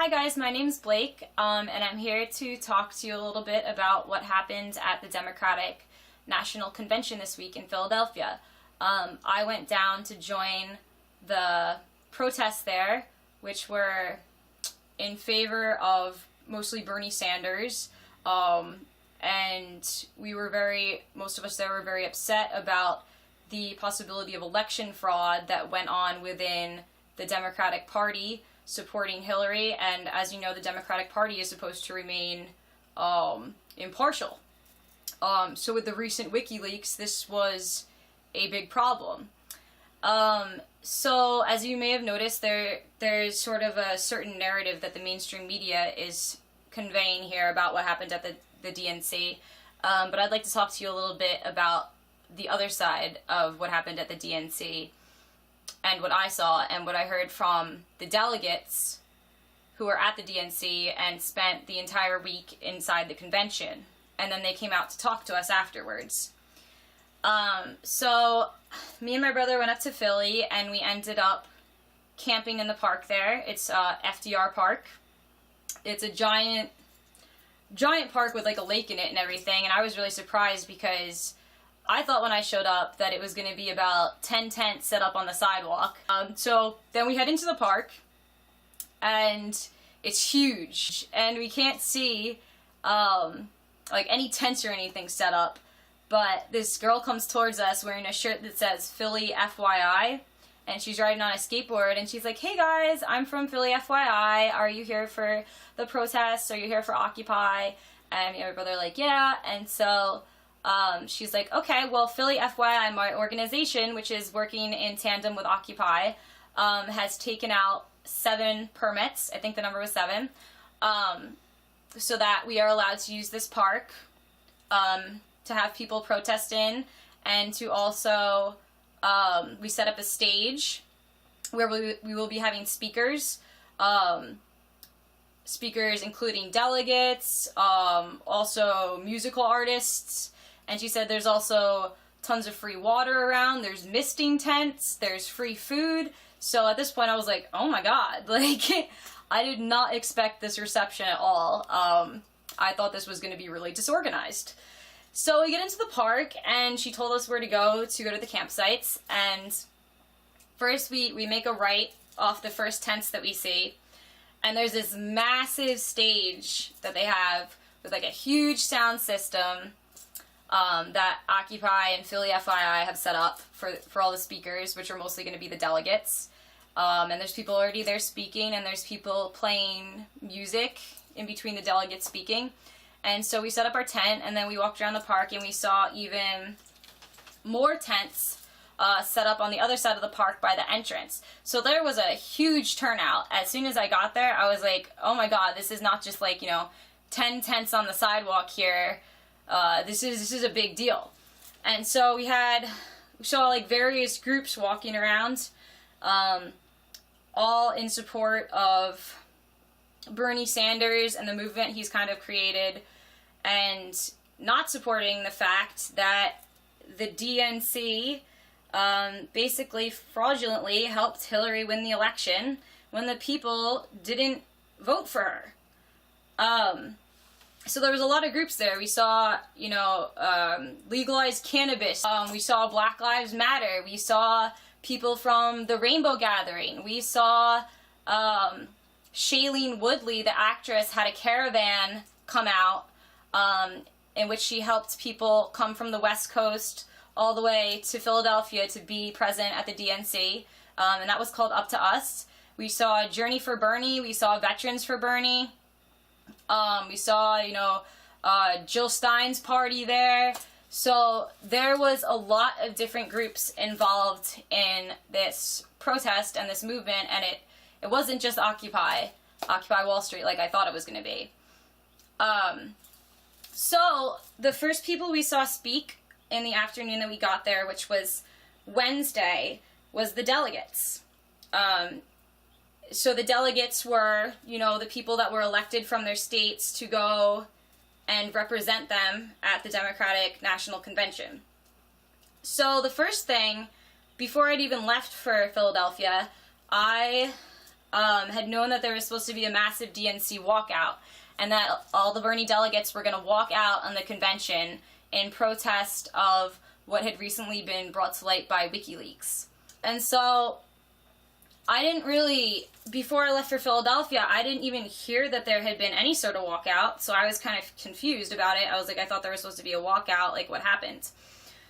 Hi guys, my name's Blake, and I'm here to talk to you a little bit about what happened at the Democratic National Convention this week in Philadelphia. I went down to join the protests there, which were in favor of mostly Bernie Sanders, and most of us there were very upset about the possibility of election fraud that went on within the Democratic Party supporting Hillary, and as you know, the Democratic Party is supposed to remain impartial. So with the recent WikiLeaks, this was a big problem. So as you may have noticed, there's sort of a certain narrative that the mainstream media is conveying here about what happened at the DNC, but I'd like to talk to you a little bit about the other side of what happened at the DNC and what I saw and what I heard from the delegates who were at the DNC and spent the entire week inside the convention, and then they came out to talk to us afterwards. So me and my brother went up to Philly and we ended up camping in the park there. It's FDR Park. It's a giant park with like a lake in it and everything, and I was really surprised because I thought when I showed up that it was going to be about 10 tents set up on the sidewalk. So then we head into the park, and it's huge, and we can't see like any tents or anything set up, but this girl comes towards us wearing a shirt that says Philly FYI, and she's riding on a skateboard, and she's like, "Hey guys, I'm from Philly FYI, are you here for the protests? Are you here for Occupy?" And me and my brother are like, "Yeah," and so she's like, "Okay, well, Philly FYI, my organization, which is working in tandem with Occupy, has taken out 7 permits," I think the number was 7, so that we are allowed to use this park to have people protest in, and to also, we set up a stage where we will be having speakers, including delegates, also musical artists. And she said there's also tons of free water around, there's misting tents, there's free food. So at this point I was like, oh my god, like, I did not expect this reception at all. I thought this was going to be really disorganized. So we get into the park, and she told us where to go to the campsites, and first we make a right off the first tents that we see, and there's this massive stage that they have with like a huge sound system that Occupy and Philly FYI have set up for all the speakers, which are mostly going to be the delegates. And there's people already there speaking, and there's people playing music in between the delegates speaking. And so we set up our tent, and then we walked around the park, and we saw even more tents set up on the other side of the park by the entrance. So there was a huge turnout. As soon as I got there, I was like, oh my god, this is not just like, 10 tents on the sidewalk here. This is a big deal. And so we saw like various groups walking around, all in support of Bernie Sanders and the movement he's kind of created, and not supporting the fact that the DNC basically fraudulently helped Hillary win the election when the people didn't vote for her. So there was a lot of groups there. We saw, legalized cannabis. We saw Black Lives Matter. We saw people from the Rainbow Gathering. We saw Shailene Woodley, the actress, had a caravan come out in which she helped people come from the West Coast all the way to Philadelphia to be present at the DNC, and that was called Up to Us. We saw Journey for Bernie. We saw Veterans for Bernie. We saw, Jill Stein's party there. So there was a lot of different groups involved in this protest and this movement, and it wasn't just Occupy Wall Street like I thought it was going to be. So the first people we saw speak in the afternoon that we got there, which was Wednesday, was the delegates. So the delegates were, the people that were elected from their states to go and represent them at the Democratic National Convention. So the first thing, before I'd even left for Philadelphia, I had known that there was supposed to be a massive DNC walkout, and that all the Bernie delegates were going to walk out on the convention in protest of what had recently been brought to light by WikiLeaks. And so I didn't really, before I left for Philadelphia, I didn't even hear that there had been any sort of walkout, so I was kind of confused about it. I was like, I thought there was supposed to be a walkout, like what happened?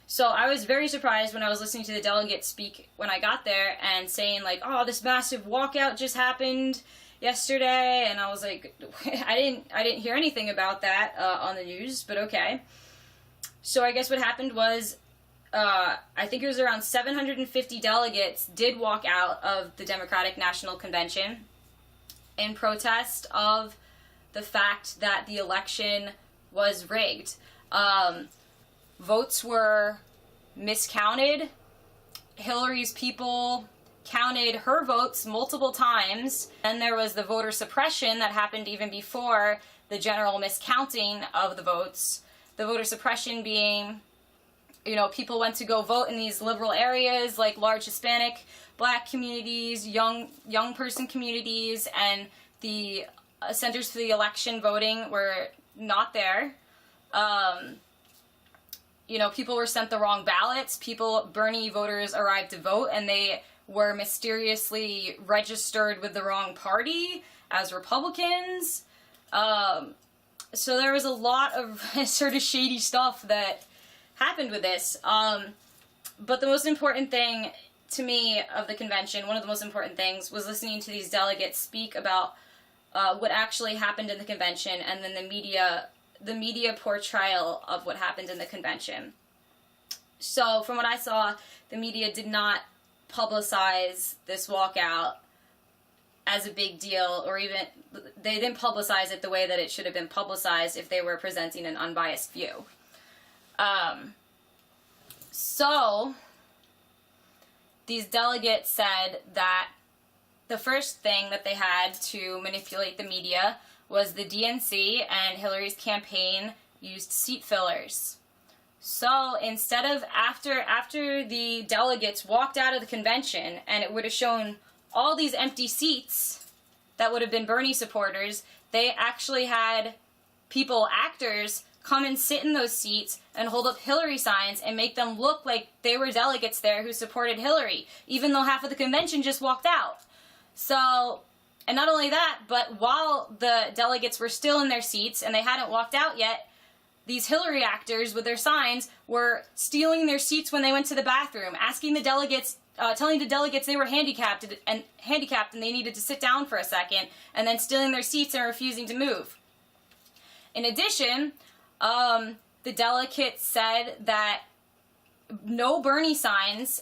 So I was very surprised when I was listening to the delegate speak when I got there and saying like, oh, this massive walkout just happened yesterday, and I was like, I didn't hear anything about that on the news, but okay. So I guess what happened was, I think it was around 750 delegates did walk out of the Democratic National Convention in protest of the fact that the election was rigged. Votes were miscounted. Hillary's people counted her votes multiple times, and there was the voter suppression that happened even before the general miscounting of the votes. The voter suppression being, you know, people went to go vote in these liberal areas like large Hispanic, Black communities, young person communities, and the centers for the election voting were not there. You know, people were sent the wrong ballots. Bernie voters arrived to vote, and they were mysteriously registered with the wrong party as Republicans. So there was a lot of sort of shady stuff that happened with this. But the most important thing to me of the convention, one of the most important things, was listening to these delegates speak about what actually happened in the convention, and then the media portrayal of what happened in the convention. So from what I saw, the media did not publicize this walkout as a big deal, or even they didn't publicize it the way that it should have been publicized if they were presenting an unbiased view. So these delegates said that the first thing that they had to manipulate the media was the DNC, and Hillary's campaign used seat fillers. So instead of, after the delegates walked out of the convention and it would have shown all these empty seats that would have been Bernie supporters, they actually had actors, come and sit in those seats and hold up Hillary signs and make them look like they were delegates there who supported Hillary, even though half of the convention just walked out. So, and not only that, but while the delegates were still in their seats and they hadn't walked out yet, these Hillary actors with their signs were stealing their seats when they went to the bathroom, asking the delegates, telling the delegates they were handicapped and they needed to sit down for a second, and then stealing their seats and refusing to move. In addition, the delegates said that no Bernie signs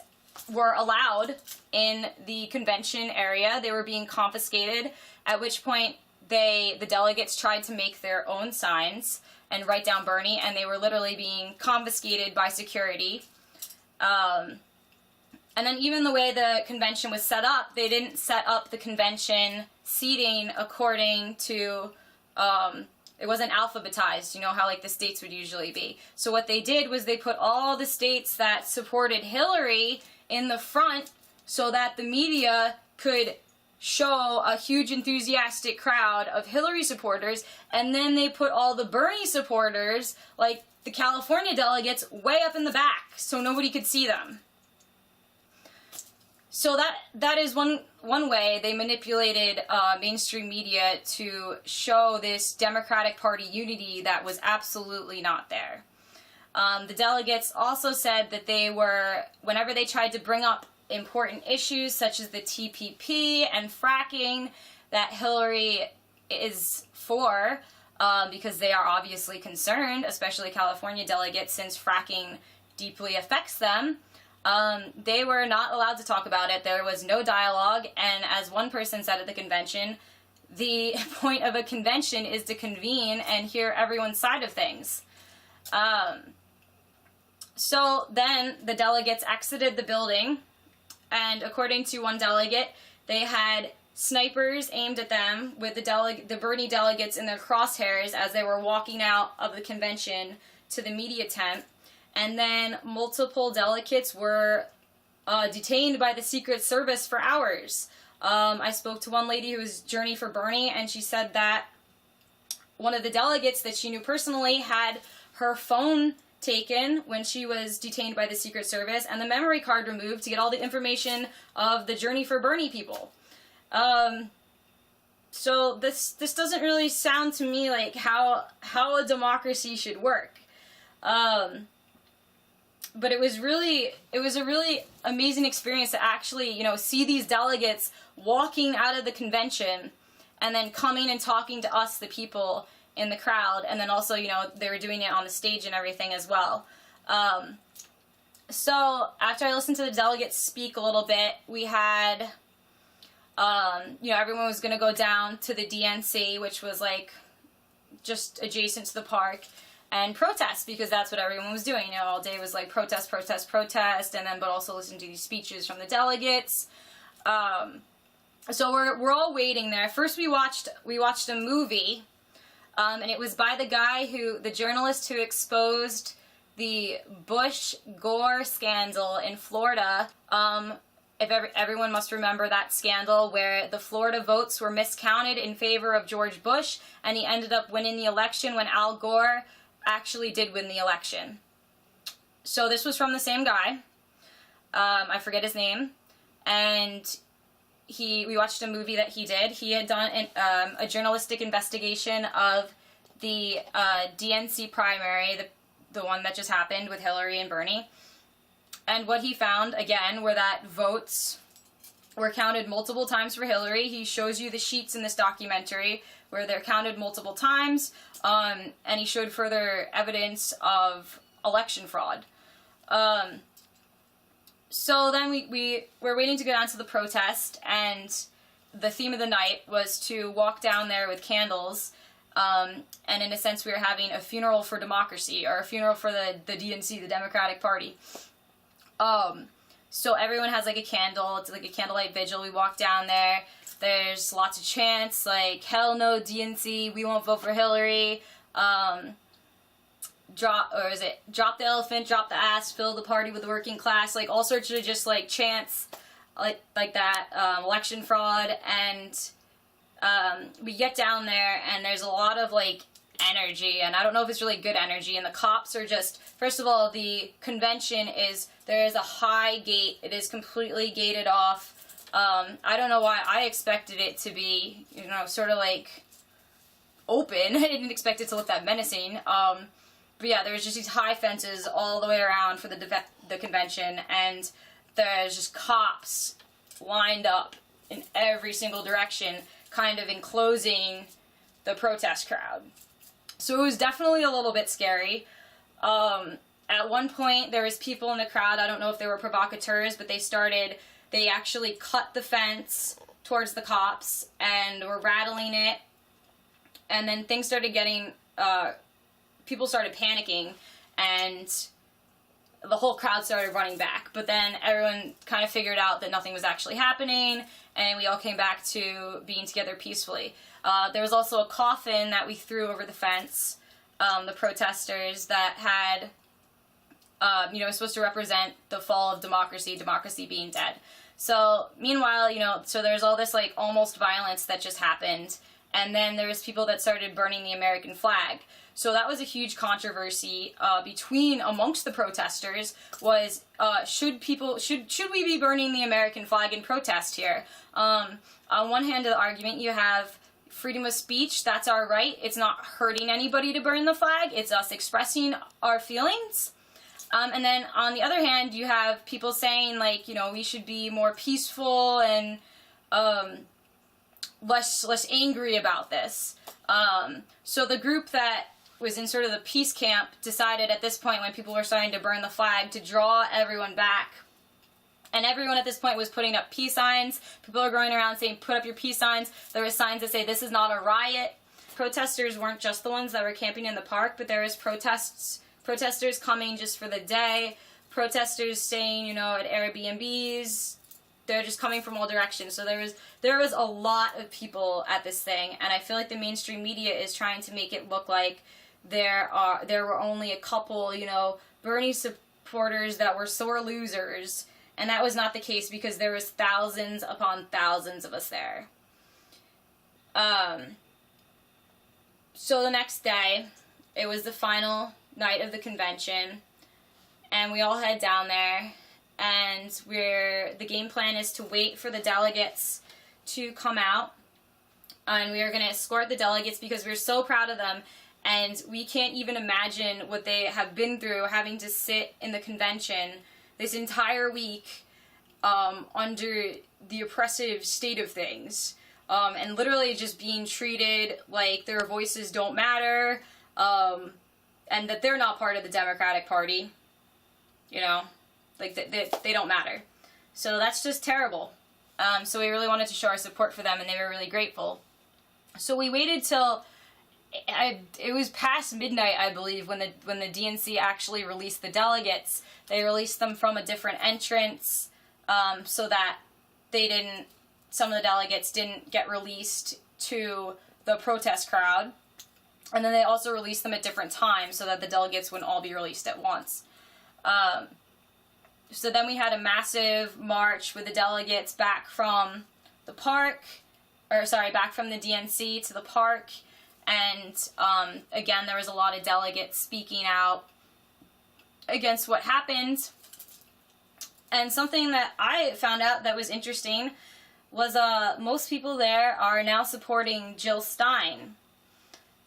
were allowed in the convention area. They were being confiscated, at which point the delegates tried to make their own signs and write down Bernie, and they were literally being confiscated by security. And then even the way the convention was set up, they didn't set up the convention seating according to, it wasn't alphabetized, you know, how like the states would usually be. So what they did was they put all the states that supported Hillary in the front so that the media could show a huge enthusiastic crowd of Hillary supporters, and then they put all the Bernie supporters, like the California delegates, way up in the back so nobody could see them. So that is one way they manipulated mainstream media to show this Democratic Party unity that was absolutely not there. The delegates also said that they were, whenever they tried to bring up important issues such as the TPP and fracking that Hillary is for, because they are obviously concerned, especially California delegates, since fracking deeply affects them, they were not allowed to talk about it. There was no dialogue, and as one person said at the convention, the point of a convention is to convene and hear everyone's side of things. So then the delegates exited the building, and according to one delegate, they had snipers aimed at them with the Bernie delegates in their crosshairs as they were walking out of the convention to the media tent. And then multiple delegates were detained by the Secret Service for hours. I spoke to one lady who was Journey for Bernie, and she said that one of the delegates that she knew personally had her phone taken when she was detained by the Secret Service and the memory card removed to get all the information of the Journey for Bernie people. So this doesn't really sound to me like how a democracy should work. But it was a really amazing experience to actually, you know, see these delegates walking out of the convention and then coming and talking to us, the people in the crowd, and then also, you know, they were doing it on the stage and everything as well. So after I listened to the delegates speak a little bit, we had, you know, everyone was going to go down to the DNC, which was like just adjacent to the park, and protest, because that's what everyone was doing. You know, all day was like protest, protest, protest, and then but also listen to these speeches from the delegates. So we're all waiting there. First we watched a movie, and it was by the journalist who exposed the Bush-Gore scandal in Florida. Everyone must remember that scandal where the Florida votes were miscounted in favor of George Bush, and he ended up winning the election when Al Gore actually did win the election. So this was from the same guy. I forget his name. And we watched a movie that he did. He had done a journalistic investigation of the DNC primary, the one that just happened with Hillary and Bernie. And what he found, again, were that votes were counted multiple times for Hillary. He shows you the sheets in this documentary where they're counted multiple times, and he showed further evidence of election fraud. So then we were waiting to go down to the protest, and the theme of the night was to walk down there with candles, and in a sense we were having a funeral for democracy, or a funeral for the DNC, the Democratic Party. So everyone has like a candle, it's like a candlelight vigil. We walk down there, there's lots of chants like, hell no DNC, we won't vote for Hillary, drop the elephant, drop the ass, fill the party with the working class, like all sorts of just like chants like that, election fraud. And we get down there and there's a lot of like energy, and I don't know if it's really good energy, and the cops are just, first of all, the convention there is a high gate, it is completely gated off. I don't know why. I expected it to be, you know, sort of like open. I didn't expect it to look that menacing. But yeah, there's just these high fences all the way around for the convention, and there's just cops lined up in every single direction, kind of enclosing the protest crowd. So it was definitely a little bit scary. At one point, there was people in the crowd, I don't know if they were provocateurs, but they actually cut the fence towards the cops and were rattling it, and then things started getting, people started panicking, and the whole crowd started running back. But then everyone kind of figured out that nothing was actually happening, and we all came back to being together peacefully. There was also a coffin that we threw over the fence, the protesters, that had, you know, was supposed to represent the fall of democracy, democracy being dead. So, meanwhile, you know, so there's all this, like, almost violence that just happened, and then there was people that started burning the American flag. So that was a huge controversy amongst the protesters, was should we be burning the American flag in protest here? On one hand of the argument, you have freedom of speech, that's our right. It's not hurting anybody to burn the flag, it's us expressing our feelings. And then on the other hand, you have people saying, like, you know, we should be more peaceful and less angry about this. So the group that was in sort of the peace camp decided at this point, when people were starting to burn the flag, to draw everyone back. And everyone at this point was putting up peace signs. People are going around saying, put up your peace signs. There were signs that say, this is not a riot. Protesters weren't just the ones that were camping in the park, but there was protesters coming just for the day. Protesters staying, you know, at Airbnbs. They're just coming from all directions. So there was a lot of people at this thing, and I feel like the mainstream media is trying to make it look like there were only a couple, you know, Bernie supporters that were sore losers, And that was not the case because there was thousands upon thousands of us there. So the next day, it was the final night of the convention, and we all head down there, and the game plan is to wait for the delegates to come out, and we are going to escort the delegates because we're so proud of them, and we can't even imagine what they have been through having to sit in the convention this entire week under the oppressive state of things, and literally just being treated like their voices don't matter, and that they're not part of the Democratic Party, you know, like they don't matter. So that's just terrible. So we really wanted to show our support for them, and they were really grateful. So we waited till it was past midnight, I believe, when the DNC actually released the delegates. They released them from a different entrance, so that some of the delegates didn't get released to the protest crowd. And then they also released them at different times so that the delegates wouldn't all be released at once. So then we had a massive march with the delegates back from the park, back from the DNC to the park. And again, there was a lot of delegates speaking out against what happened. And something that I found out that was interesting was most people there are now supporting Jill Stein.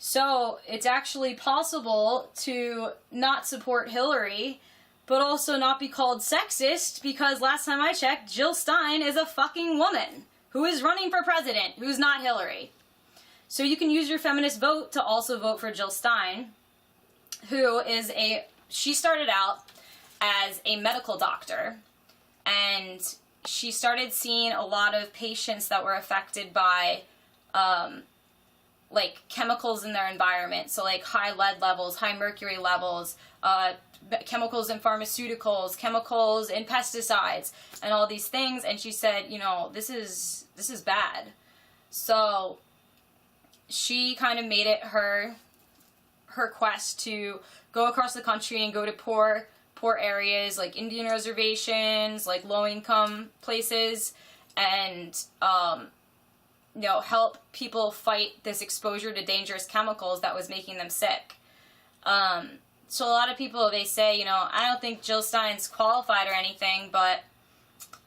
So it's actually possible to not support Hillary, but also not be called sexist, because last time I checked, Jill Stein is a fucking woman who is running for president, who's not Hillary. So you can use your feminist vote to also vote for Jill Stein, who is she started out as a medical doctor, and she started seeing a lot of patients that were affected by like chemicals in their environment, so like high lead levels, high mercury levels, chemicals in pharmaceuticals, chemicals in pesticides, and all these things. And she said, you know, this is bad. So she kind of made it her quest to go across the country and go to poor areas like Indian reservations, like low-income places, and you know, help people fight this exposure to dangerous chemicals that was making them sick. So a lot of people, they say, you know, I don't think Jill Stein's qualified or anything, but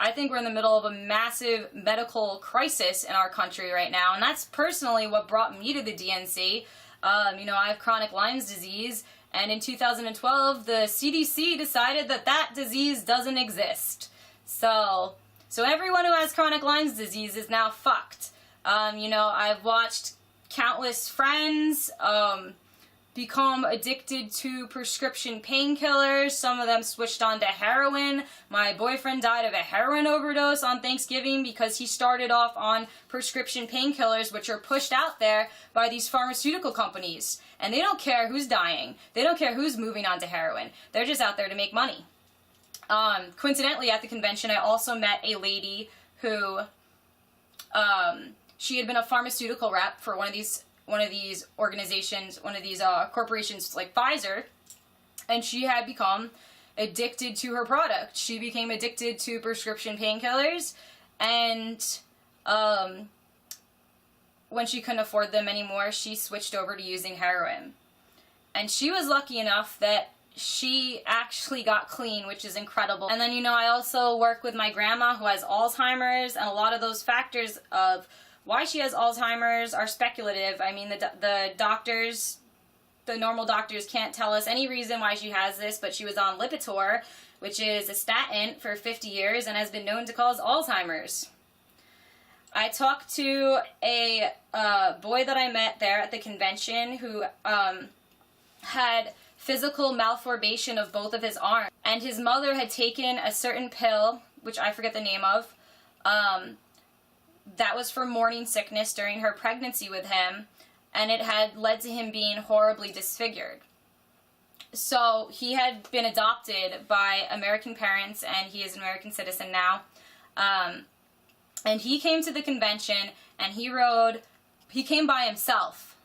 I think we're in the middle of a massive medical crisis in our country right now, and that's personally what brought me to the DNC. You know, I have chronic Lyme's disease, and in 2012, the CDC decided that disease doesn't exist. So everyone who has chronic Lyme's disease is now fucked. You know, I've watched countless friends become addicted to prescription painkillers. Some of them switched on to heroin. My boyfriend died of a heroin overdose on Thanksgiving because he started off on prescription painkillers, which are pushed out there by these pharmaceutical companies. And they don't care who's dying. They don't care who's moving on to heroin. They're just out there to make money. Coincidentally, at the convention, I also met a lady who, she had been a pharmaceutical rep for one of these organizations, one of these corporations like Pfizer, and she had become addicted to her product. She became addicted to prescription painkillers, and when she couldn't afford them anymore, she switched over to using heroin. And she was lucky enough that she actually got clean, which is incredible. And then, you know, I also work with my grandma who has Alzheimer's, and a lot of those factors of why she has Alzheimer's are speculative. I mean, the doctors, the normal doctors can't tell us any reason why she has this, but she was on Lipitor, which is a statin, for 50 years and has been known to cause Alzheimer's. I talked to a boy that I met there at the convention who had physical malformation of both of his arms, and his mother had taken a certain pill, which I forget the name of, that was for morning sickness during her pregnancy with him, and it had led to him being horribly disfigured. So he had been adopted by American parents, and he is an American citizen now. And he came to the convention, and he came by himself.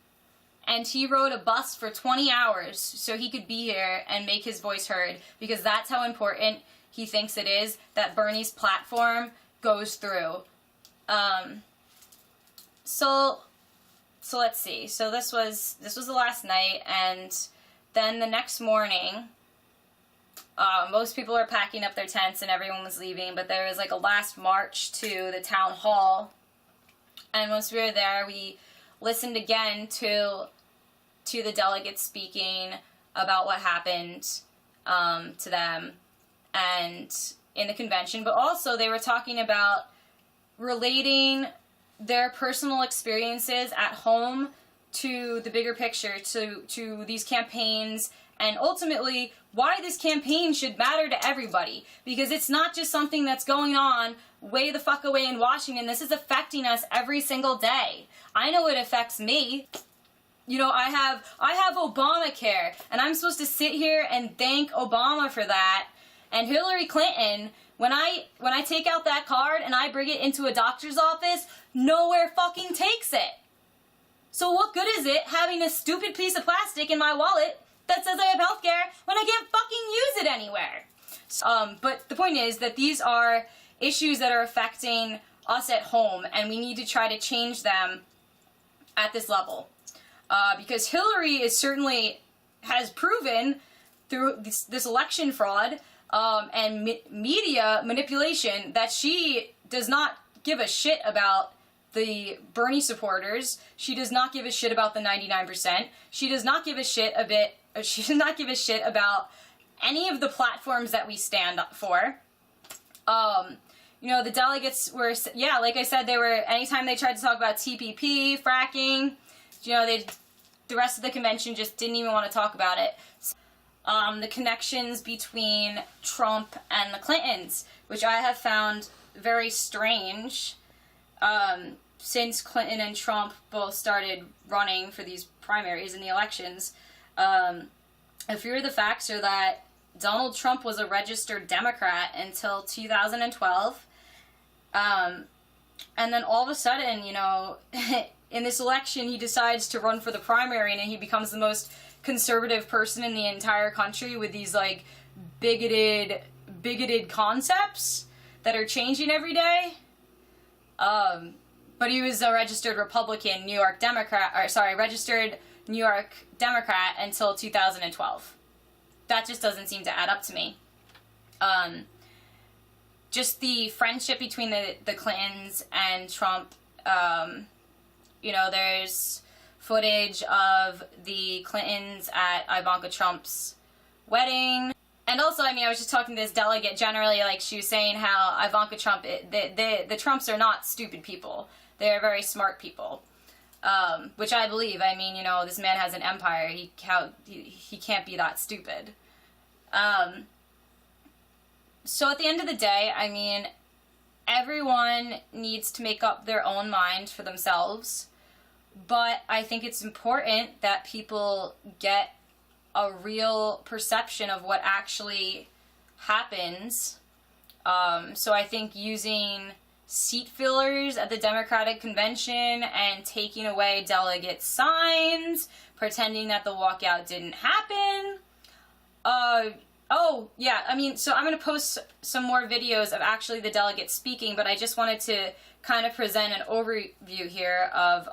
And he rode a bus for 20 hours so he could be here and make his voice heard, because that's how important he thinks it is, that Bernie's platform goes through. So let's see. So this was the last night, and then the next morning, most people were packing up their tents and everyone was leaving, but there was like a last march to the town hall. And once we were there, we listened again to the delegates speaking about what happened to them and in the convention, but also they were talking about relating their personal experiences at home to the bigger picture, to these campaigns, and ultimately why this campaign should matter to everybody. Because it's not just something that's going on way the fuck away in Washington. This is affecting us every single day. I know it affects me. You know, I have Obamacare, and I'm supposed to sit here and thank Obama for that. And Hillary Clinton, when I take out that card and I bring it into a doctor's office, nowhere fucking takes it. So what good is it having a stupid piece of plastic in my wallet that says I have healthcare when I can't fucking use it anywhere? But the point is that these are issues that are affecting us at home, and we need to try to change them at this level. Because Hillary is certainly has proven through this election fraud and media manipulation that she does not give a shit about the Bernie supporters. She does not give a shit about the 99%. She does not give a shit she does not give a shit about any of the platforms that we stand up for. You know, the delegates were, yeah, like I said, they were, anytime they tried to talk about TPP, fracking, you know, the rest of the convention just didn't even want to talk about it. The connections between Trump and the Clintons, which I have found very strange, since Clinton and Trump both started running for these primaries in the elections. A few of the facts are that Donald Trump was a registered Democrat until 2012. And then all of a sudden, you know, in this election, he decides to run for the primary, and he becomes the most conservative person in the entire country with these, like, bigoted concepts that are changing every day. But he was a registered Republican, registered New York Democrat until 2012. That just doesn't seem to add up to me. Just the friendship between the Clintons and Trump, you know, there's footage of the Clintons at Ivanka Trump's wedding. And also, I mean, I was just talking to this delegate generally, like, she was saying how Ivanka Trump, the Trumps are not stupid people. They're very smart people. Which I believe. I mean, you know, this man has an empire. He can't be that stupid. So at the end of the day, I mean, everyone needs to make up their own mind for themselves. But I think it's important that people get a real perception of what actually happens. So I think using seat fillers at the Democratic Convention and taking away delegate signs, pretending that the walkout didn't happen. Oh, yeah, I mean, so I'm going to post some more videos of actually the delegates speaking, but I just wanted to kind of present an overview here of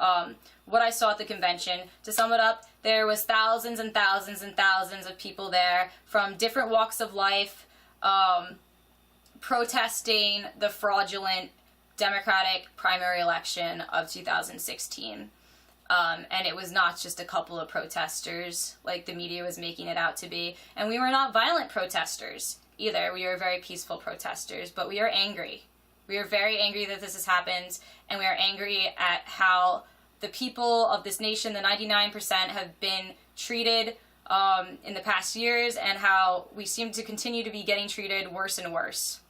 what I saw at the convention. To sum it up, there was thousands and thousands and thousands of people there from different walks of life, protesting the fraudulent Democratic primary election of 2016. And it was not just a couple of protesters like the media was making it out to be. And we were not violent protesters either. We were very peaceful protesters, but we are angry. We are very angry that this has happened, and we are angry at how the people of this nation, the 99%, have been treated in the past years, and how we seem to continue to be getting treated worse and worse.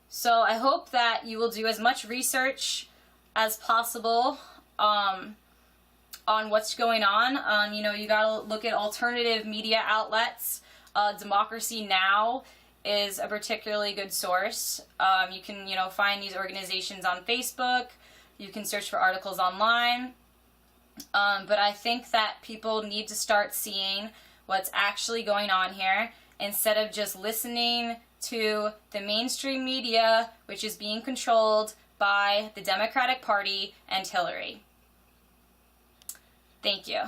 So I hope that you will do as much research as possible on what's going on. You know, you gotta look at alternative media outlets. Democracy Now! Is a particularly good source. You can, you know, find these organizations on Facebook. You can search for articles online. But I think that people need to start seeing what's actually going on here, instead of just listening to the mainstream media, which is being controlled by the Democratic Party and Hillary. Thank you.